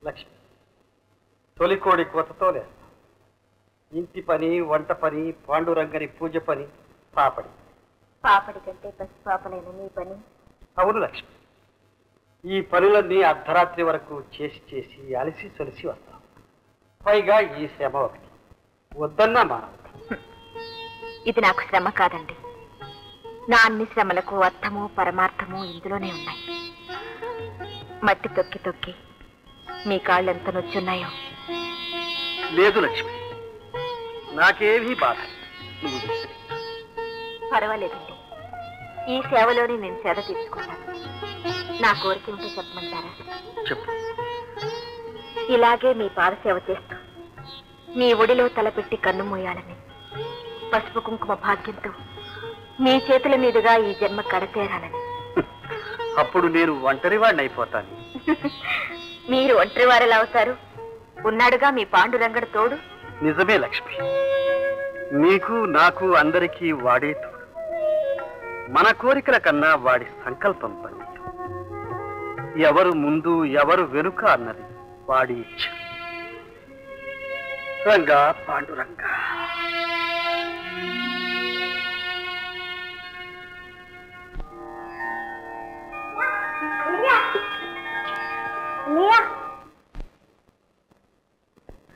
లక్ష్మి, తొలికోడి కోతతో లేస్తాం. ఇంటి పని, వంట పని, పాండురంగని పూజ పని, పాపడి కంటే పసి పాపలైన మీ పని. అవును లక్ష్మి, ఈ పనులన్నీ అర్ధరాత్రి వరకు చేసి అలసి సొలిసి వస్తాం. పైగా ఈ శ్రమ ఒకటి వద్దన్నా మానవ. ఇది నాకు శ్రమ కాదండి. నా అన్ని శ్రమలకు అర్థము పరమార్థము ఇందులోనే ఉన్నాయి. మట్టి తొక్కి తొక్కి మీ కాళ్ళు ఎంత నొచ్చున్నాయో. లేదు లక్ష్మి, నాకేమీ బాధ. పర్వాలేదండి, ఈ సేవలోనే నేను సేద తీర్చుకుంటాను. నా కోరిక ఉంటే చెప్పమంటారా? చెప్పు. ఇలాగే మీ పాదసేవ చేస్తూ మీ ఒడిలో తలపెట్టి కన్ను మూయాలని, పసుపు కుంకుమ భాగ్యంతో మీ చేతుల మీదుగా ఈ జన్మ కడతేరాలని. అప్పుడు నేను ఒంటరివాడిని అయిపోతాను. మీరు ఒంటరివారెలా అవుతారు? ఉన్నాడుగా మీ పాండురంగడు తోడు. నిజమే లక్ష్మి, నీకు నాకు అందరికీ వాడే తోడు. మన కోరికల కన్నా వాడి సంకల్పం పని. ఎవరు ముందు ఎవరు వెనుక అన్నది వాడి ఇచ్చ. రంగా పాండురంగా.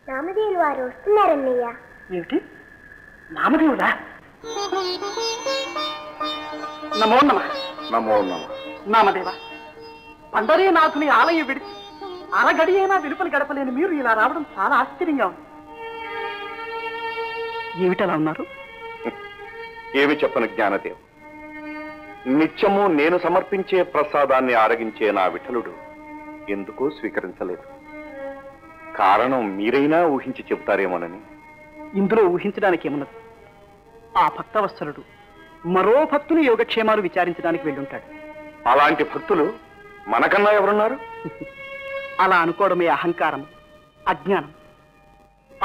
నామదేవులు వారు వస్తున్నారన్నయ్య. ఏమిటి నామదేవులా? నమో నమ. నమో నమ. నామదేవ, పండరీనాథుని ఆలయం విడిచి అరగడి అయినా వెలుపలి గడపలేని మీరు ఇలా రావడం చాలా ఆశ్చర్యంగా ఉంది. ఏమిటలా ఉన్నారు? ఏమి చెప్పను జ్ఞానదేవ్. నిత్యము నేను సమర్పించే ప్రసాదాన్ని ఆరగించే నా విఠలుడు ఎందుకో స్వీకరించలేదు. కారణం మీరైనా ఊహించి చెబుతారేమోనని. ఇందులో ఊహించడానికి ఏమున్నది? ఆ భక్తవత్సలుడు మరో భక్తుని యోగక్షేమాలు విచారించడానికి వెళ్ళుంటాడు. అలాంటి భక్తులు మనకన్నా ఎవరున్నారు? అలా అనుకోవడమే అహంకారం, అజ్ఞానం.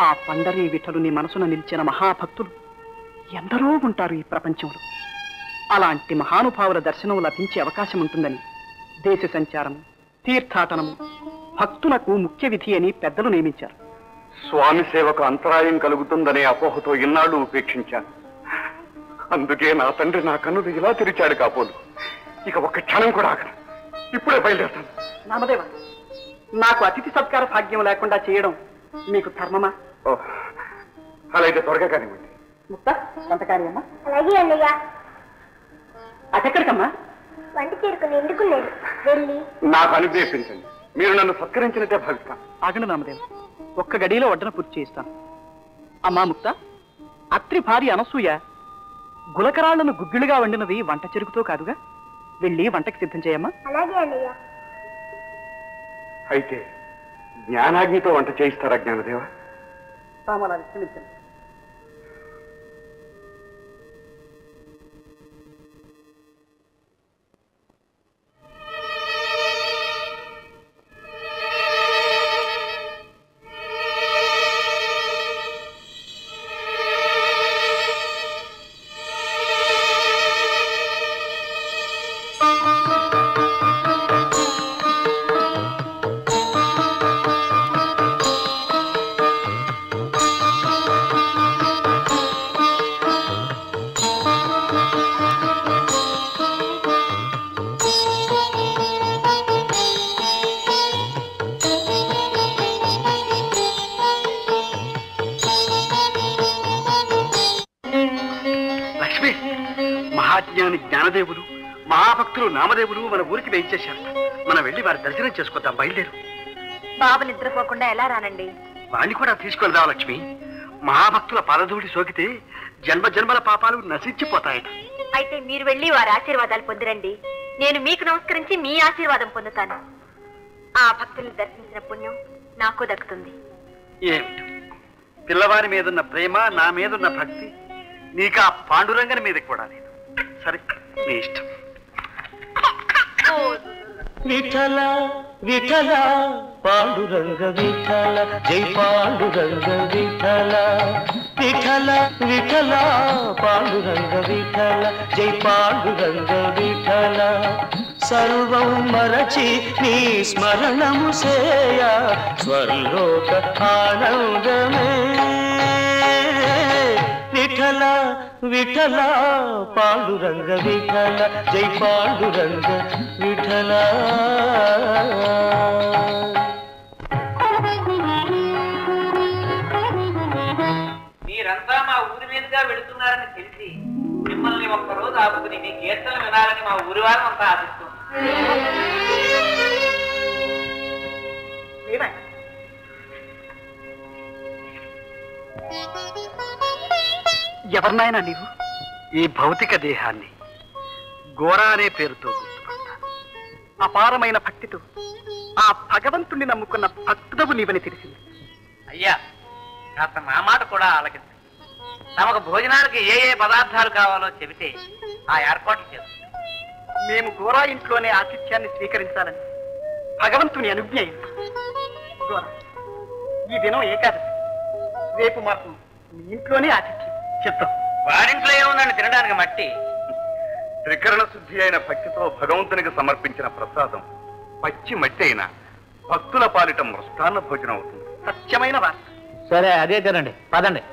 ఆ పండరీ విఠలుని మనసున నిలిచిన మహాభక్తులు ఎందరో ఉంటారు ఈ ప్రపంచంలో. అలాంటి మహానుభావుల దర్శనం లభించే అవకాశం ఉంటుందని దేశ సంచారము, తీర్థాటనము భక్తులకు ముఖ్య విధి అని పెద్దలు నియమించారు. స్వామి సేవకు అంతరాయం కలుగుతుందనే అపోహతో ఇన్నాళ్ళు ఉపేక్షించాను. అందుకే నా తండ్రి నా కన్నులు ఇలా తెరిచాడు కాపోలు. ఇక ఒక్క క్షణం కూడా ఆగను. ఇప్పుడే బయలుదేరుతాను. నామదేవ, నాకు అతిథి సత్కార భాగ్యం లేకుండా చేయడం మీకు ధర్మమా? అలా అయితే త్వరగా కానివ్వండి. ముక్త వంటకారి అమ్మా. అలాగే అన్నయ్య. అదెక్కడికమ్మా? వంట చేరుకుని ఎందుకు లేదు, వెళ్ళి నాకు అనుగ్రహించండి. మీరు నన్ను సత్కరించినట్టే భావిస్తాను. ఆగండి నామదేవ, ఒక్క గడిలో వడ్డన పూర్తి చేయిస్తాను. అమ్మా ముక్త, అత్రి భార్య అనసూయ గులకరాళ్లను గుగ్గిళ్ళుగా వండినది వంట చెరుకుతో కాదుగా. వెళ్ళి వంటకి సిద్ధం చేయమ్మా. అలాగే అన్నయ్య. అయితే జ్ఞానాగ్నితో వంట చేయిస్తారా జ్ఞానదేవ? సామానాన్ని క్షమించండి. మహాజ్ఞాని జ్ఞానదేవులు, మహాభక్తులు నామదేవులు మన ఊరికి వేయించేశారు. మనం వెళ్ళి వారి దర్శనం చేసుకుందాం. బయలుదేరు. బాబు నిద్రపోకుండా ఎలా రానండి? వాణ్ణి కూడా తీసుకెళ్దాం లక్ష్మి. మహాభక్తుల పాదధూళి సోకితే జన్మ జన్మల పాపాలు నశించిపోతాయట. అయితే మీరు వెళ్ళి వారి ఆశీర్వాదాలు పొందిరండి. నేను మీకు నమస్కరించి మీ ఆశీర్వాదం పొందుతాను. ఆ భక్తుల్ని దర్శించిన పుణ్యం నాకు దక్కుతుంది. ఏమిటి పిల్లవారి మీదున్న ప్రేమ, నా మీదున్న భక్తి నీకు ఆ పాండురంగని మీద కూడా లేదు. సరే, నీ ఇష్టం. విఠల విఠల పాండురంగ విఠల, జై పాండురంగ విఠల. విఠల విఠల పాండురంగ విఠల, జై పాండురంగ విఠల. సర్వం మరచి నీ స్మరణము సేయ స్వర్లోక ఆనందమే విఠల విఠల పాండురంగ విఠల జై పాండురంగ విఠల. మీరంతా మా ఊరి మీదుగా వెళుతున్నారని తెలిసి మిమ్మల్ని ఒక్కరోజు ఆపుకుని మీ కీర్తనలు వినాలని మా ఊరి వారం అంతా ఆశిస్తుంది. ఎవరినైనా నీవు ఈ భౌతిక దేహాన్ని గోరా అనే పేరుతో గుర్తుపడతాను. అపారమైన భక్తితో ఆ భగవంతుణ్ణి నమ్ముకున్న భక్తుడవు నీవని తెలిసింది. అయ్యా కాస్త నా మాట కూడా ఆలకించండి. తమకు భోజనానికి ఏ ఏ పదార్థాలు కావాలో చెబితే ఆ ఏర్పాట్లు చేస్తాం. మేము గోరా ఇంట్లోనే ఆతిథ్యాన్ని స్వీకరించాలని భగవంతుని అనుజ్ఞ అయింది. గోరా, ఈ దినం ఏకాదశి, రేపు మాకు మీ ఇంట్లోనే ఆతిథ్యం చెప్తాం. వారింట్లో ఏముందండి తినడానికి మట్టి. త్రికరణ శుద్ధి అయిన భక్తితో భగవంతునికి సమర్పించిన ప్రసాదం పచ్చి మట్టి అయిన భక్తుల పాలిట మృష్టాన్న భోజనం అవుతుంది. సత్యమైన వార్త. సరే అదే తినండి, పదండి.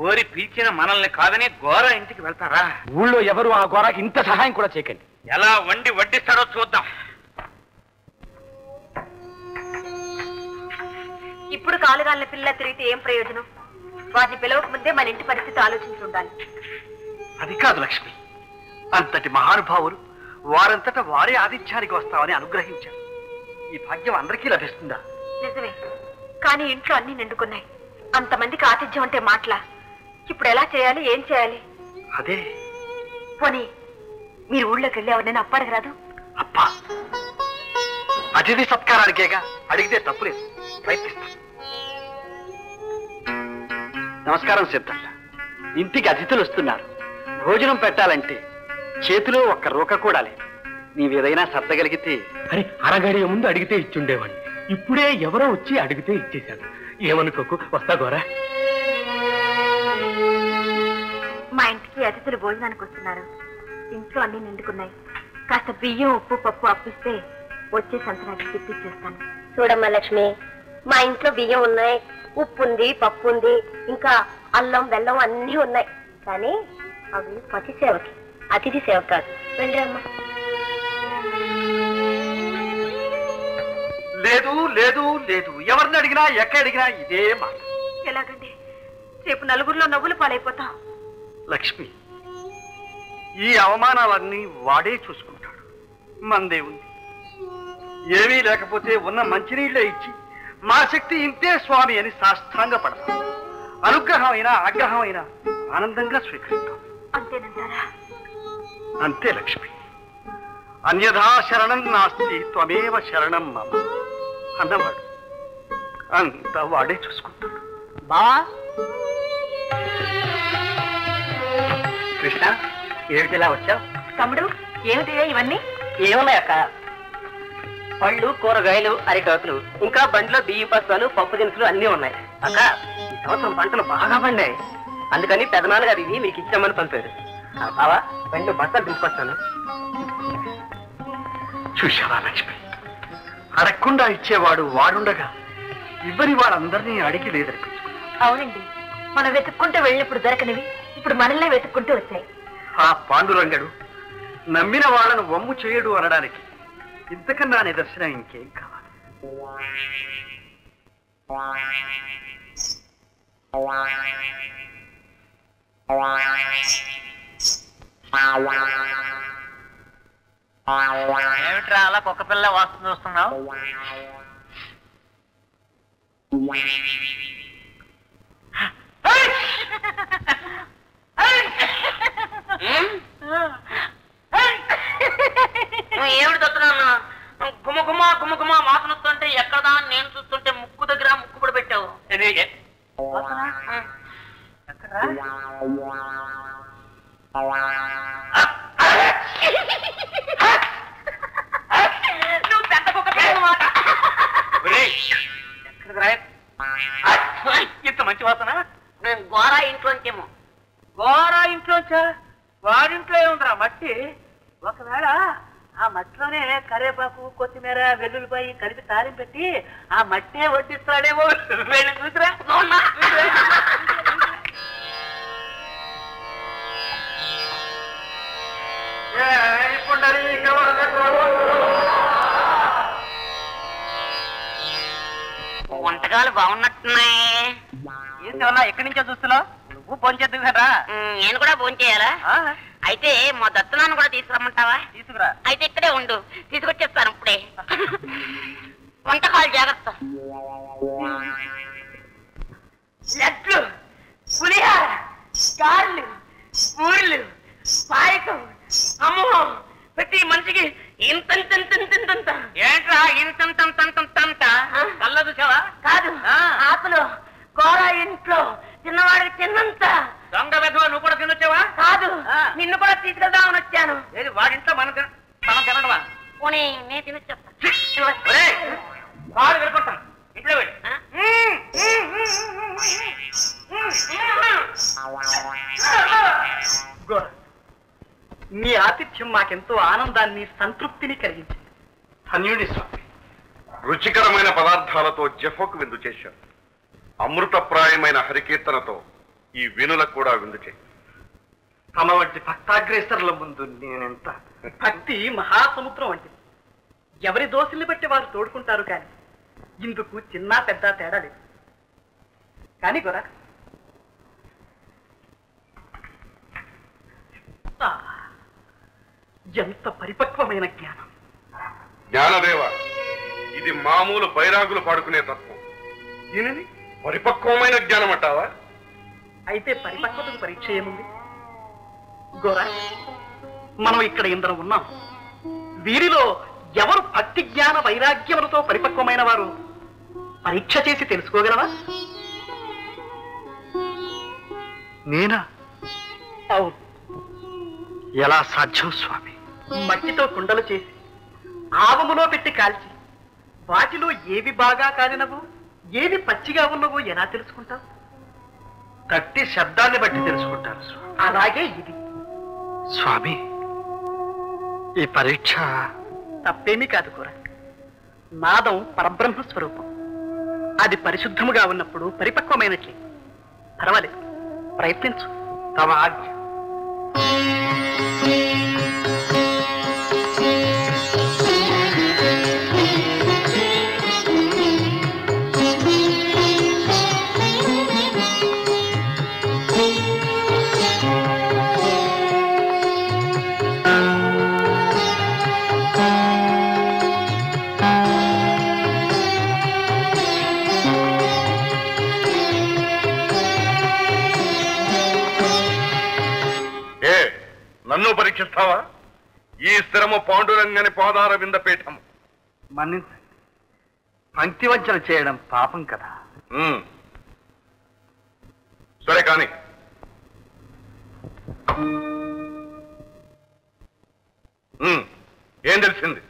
ఓరి పీల్చిన మనల్ని కాదని గోర ఇంటికి వెళ్తారా? ఊళ్ళో ఎవరు ఆ గోరాకి ఇంత సహాయం కూడా చేయకండి. ఎలా వండి వడ్డిస్తాడో చూద్దాం. ఇప్పుడు కాలుగాలిన పిల్ల తిరిగితే ఏం ప్రయోజనం? వారిని పిలవక ముందే మన ఇంటి పరిస్థితి ఆలోచించి ఉండాలి. అది కాదు లక్ష్మి, అంతటి మహానుభావులు వారంతటా వారే ఆతిథ్యానికి వస్తామని అనుగ్రహించారు. ఈ భాగ్యం అందరికీ లభిస్తుందా? నిజమే, కానీ ఇంట్లో అన్ని నిండుకున్నాయి. అంతమందికి ఆతిథ్యం అంటే మాటలా? ఇప్పుడు ఎలా చేయాలి, ఏం చేయాలి? అదే. పోనీ మీరు ఊళ్ళోకి వెళ్ళి ఎవరినైనా అప్పడగరాదు? అబ్బా, అతిథి సత్కారానికేగా, అడిగితే తప్పులేదు, ప్రయత్నిస్తాను. నమస్కారం సిద్ధంగా. ఇంటికి అతిథులు వస్తున్నారు. భోజనం పెట్టాలంటే చేతిలో ఒక్క రూక కూడా లేదు. నీవేదైనా సర్దగలిగితే. అరే, అరగడియ ముందు అడిగితే ఇచ్చుండేవాడిని. ఇప్పుడే ఎవరో వచ్చి అడిగితే ఇచ్చేశాను. ఏమనుకోకు, వస్తా గోరా. మా ఇంటికి అతిథులు భోజనానికి వస్తున్నారు. ఇంట్లో అన్ని నిండుకున్నాయి. కాస్త బియ్యం, ఉప్పు, పప్పు అప్పిస్తే వచ్చే సంతనానికి తిప్పిచ్చేస్తాను. చూడమ్మా లక్ష్మి, మా ఇంట్లో బియ్యం ఉన్నాయి, ఉప్పు ఉంది, పప్పు ఉంది, ఇంకా అల్లం బెల్లం అన్నీ ఉన్నాయి. కానీ అవి పతి సేవకి, అతిథి సేవ కాదు. వెళ్ళమ్మా. లేదు లేదు లేదు, ఎవరిని అడిగినా ఎక్కడ అడిగినా ఇదే మాట. ఎలాగండి? రేపు నలుగురిలో నవ్వులు పాలైపోతాం. లక్ష్మి, ఈ అవమానాలన్నీ వాడే చూసుకుంటాడు. మందే ఉంది. ఏమీ లేకపోతే ఉన్న మంచినీళ్ళే ఇచ్చి మా శక్తి ఇంతే స్వామి అని సాష్టాంగ పడతాం. అనుగ్రహం అయినా ఆగ్రహం అయినా ఆనందంగా స్వీకరిస్తాం. అంతేనంటారా? అంతే లక్ష్మి. అన్యథా శరణం నాస్తి త్వమేవ శరణం మమ అన్నవాడు అంతా వాడే చూసుకుంటాడు. బావా, కృష్ణ, ఏమిటిలా వచ్చావు? తమ్ముడు, ఏమిటివే ఇవన్నీ? ఏమున్నాయక్క? పళ్ళు, కూరగాయలు, అరిటాకులు, ఇంకా బండిలో బియ్యం బస్తాలు, పప్పు దినుసులు అన్నీ ఉన్నాయి. అక్క, ఈ సంవత్సరం పంటలు బాగా పండాయి. అందుకని పెదనాన్నగారు ఇవి మీకు ఇచ్చామని పంపారు. బావా, బండిలో బస్తాలు తీసుకొస్తాను. చూశావా లక్ష్మి, అడగకుండా ఇచ్చేవాడు వాడుండగా ఇవ్వని వాడందరినీ అడిగి లేదనిపించు. అవునండి, మనం వెతుక్కుంటూ వెళ్ళినప్పుడు దొరకనివి ఇప్పుడు మనల్నే వెతుక్కుంటూ వచ్చాయి. ఆ పాండురంగడు నమ్మిన వాళ్ళను వమ్ము చేయడు అనడానికి ఇంతకన్నా నిదర్శనం ఇంకేం కావాలి? ఏమిట్రా అలా కుక్క పిల్ల వాస్తు చూస్తున్నావు? ఏమిటి చూస్తున్నాను? గుమ్మ గుమ్మ గుమ్మ గుమ్మ వాసన వస్తుంటే ఎక్కడదా నేను చూస్తుంటే ముక్కు దగ్గర ముక్కు కూడా పెట్టావు. నువ్వు పెద్ద కుక్క పిల్లమాట. ఇంత మంచి వాసన? నేను గోరా ఇంట్లోంచేమో. గోరా ఇంట్లోంచా? వాడింట్లో ఏముందిరా మట్టి? కరేపాకు కొత్తిమీర వెల్లుల్లిపాయ కలిపి తాలింపు పెట్టి ఆ మట్టే వడ్డిస్తాడేమో వెళ్ళి చూసిరా. వంటకాలు బాగున్నట్టున్నాయి. ఏంటన్నా ఎక్కడి నుంచో చూస్తున్నావు? నువ్వు భోంచేద్దు కదా. నేను కూడా భోంచేయాలా? అయితే మా దత్తనాన్ని కూడా తీసుకురమ్మంటావా? తీసుకురా. అయితే ఇక్కడే ఉండు, తీసుకొచ్చేస్తాను ఇప్పుడే. వంటకాలు జాగ్రత్త. లడ్లు, పులిహార, కాళ్ళు, పూర్లు, పాయకం, అమ్మో ప్రతి మనిషికి ఇంతంత. ఏంట్రా ఇంతంత? కళ్ళ చూసావా? కాదు, ఆకులు కూర ఇంట్లో చిన్నవాడికి తిన్నంత. దొంగ వెధవ, నువ్వు కూడా తినొచ్చావా? కాదు, నిన్ను కూడా తీసుకెళ్దామని వచ్చాను. ఏది వాడింట్లో మనం తినడమా? పోనీ నేను తినొచ్చేస్తా. కాళ్ళు వెళ్ళిపోతాను ఇంట్లో వెళ్ళి. నీ ఆతిథ్యం మాకెంతో ఆనందాన్ని సంతృప్తిని కలిగించింది. ధన్యుడి స్వామి. రుచికరమైన పదార్థాలతో జఫోకు విందు చేశారు. అమృతప్రాయమైన హరికీర్తనతో ఈ వినులకు కూడా విందు చేశారు. తమ వంటి భక్తాగ్రేసరుల ముందు నేనెంత. భక్తి మహాసముద్రం వంటిది. ఎవరి దోషుల్ని బట్టి వారు తోడుకుంటారు, కానీ ఇందుకు చిన్న పెద్ద తేడా లేదు. కానీ గొర ఎంత పరిపక్వమైన జ్ఞానం. జ్ఞానదేవ, ఇది మామూలు బైరాగులు పాడుకునే తత్వం. దీనిని పరిపక్వమైన జ్ఞానం అంటావా? అయితే పరిపక్వతకు పరీక్ష ఏముంది? గోర, మనం ఇక్కడ ఇందరం ఉన్నాం. వీరిలో ఎవరు భక్తి జ్ఞాన వైరాగ్యములతో పరిపక్వమైన వారు పరీక్ష చేసి తెలుసుకోగలవా? నేనా? అవును. ఎలా సాధ్యం స్వామి? మట్టితో కుండలు చేసి ఆవములో పెట్టి కాల్చి వాటిలో ఏవి బాగా కాలినవో ఏవి పచ్చిగా ఉన్నవో ఎలా తెలుసుకుంటావు? తట్టి శబ్దాన్ని బట్టి తెలుసుకుంటారు స్వామి. అలాగే ఇది స్వామి, ఈ పరీక్ష తప్పేమీ కాదు కూర. నాదం పరబ్రహ్మ స్వరూపం. అది పరిశుద్ధముగా ఉన్నప్పుడు పరిపక్వమైనట్లే. పర్వాలేదు, ప్రయత్నించు. తమ ఆజ్ఞ. నన్ను పరీక్షిస్తావా? ఈ స్థిరము పాండురంగని పాదార వింద పీఠం. మన్నించండి, పంక్తి వంచన చేయడం పాపం కదా. సరే కాని ఏం తెలిసింది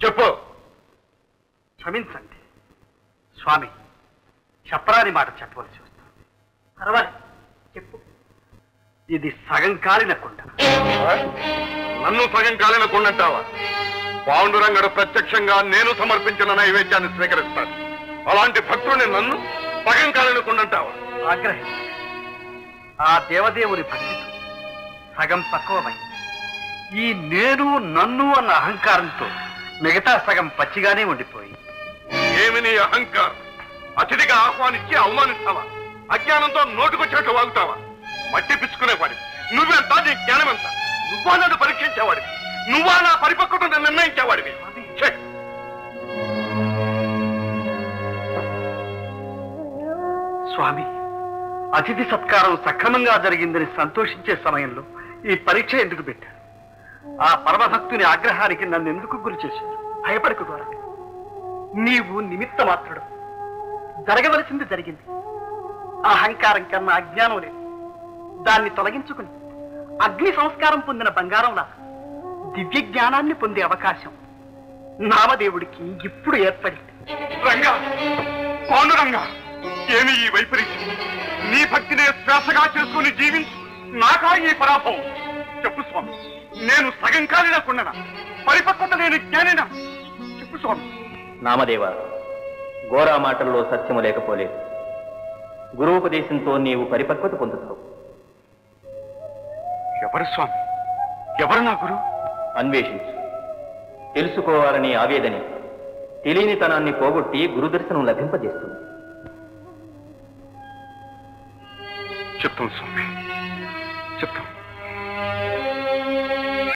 చెప్పు. క్షమించండి స్వామి, చెప్పరాని మాట చెప్పవలసి వస్తుంది. పర్వాలేదు, చెప్పు. ఇది సగం కాలిన కుండ. నన్ను సగం కాలిన కుండంటావా? పాండురంగడు ప్రత్యక్షంగా నేను సమర్పించిన నైవేద్యాన్ని స్వీకరిస్తాను. అలాంటి భక్తుడిని నన్ను సగం కాలిన కుండంటావా? ఆగ్రహించి ఆ దేవదేవుని భక్తితో సగం పక్వమైంది. ఈ నేను నన్ను అన్న అహంకారంతో మిగతా సగం పచ్చిగానే ఉండిపోయి. ఏమి నీ అహంకారం? అతిథిగా ఆహ్వానించి అవమానిస్తావా? అజ్ఞానంతో నోటుకొచ్చినట్టు వాగుతావా? మట్టి పిచ్చుకునేవాడి నువ్వెంత, నీ జ్ఞానం ఎంత? నువ్వా నన్ను పరీక్షించేవాడివి? నువ్వా నా పరిపక్వతను నిర్ణయించేవాడివి? స్వామి, అతిథి సత్కారం సక్రమంగా జరిగిందని సంతోషించే సమయంలో ఈ పరీక్ష ఎందుకు పెట్టారు? ఆ పరమభక్తుని ఆగ్రహానికి నన్ను ఎందుకు గురి చేశారు? భయపడకు ద్వారా, నీవు నిమిత్త మాత్రుడు. జరగవలసింది జరిగింది. అహంకారం కన్నా అజ్ఞానం లేదు. దాన్ని తొలగించుకుని అగ్ని సంస్కారం పొందిన బంగారంలా దివ్య జ్ఞానాన్ని పొందే అవకాశం నామదేవుడికి ఇప్పుడు ఏర్పడింది. రంగా, పాండురంగా, ఏమి ఈ వైపరీత్యం? నీ భక్తినే శ్వాసగా చేసుకుని జీవించు. నాకా ఈ పరాభవం? చెప్పు స్వామి, నేను సగం కాలినా కొండనా, పరిపక్వత లేని జ్ఞానినా? చెప్పు స్వామి. నామదేవ, గోరా మాటల్లో సత్యము లేకపోలేదు. గురువుపదేశంతో నీవు పరిపక్వత పొందుతావు. ఎవరు స్వామి? ఎవరు నా గురువు? అన్వేషించు. తెలుసుకోవాలని ఆవేదని తెలియనితనాన్ని పోగొట్టి గురుదర్శనం లభింపజేస్తుంది. చెప్తాం స్వామి, చెప్తాం.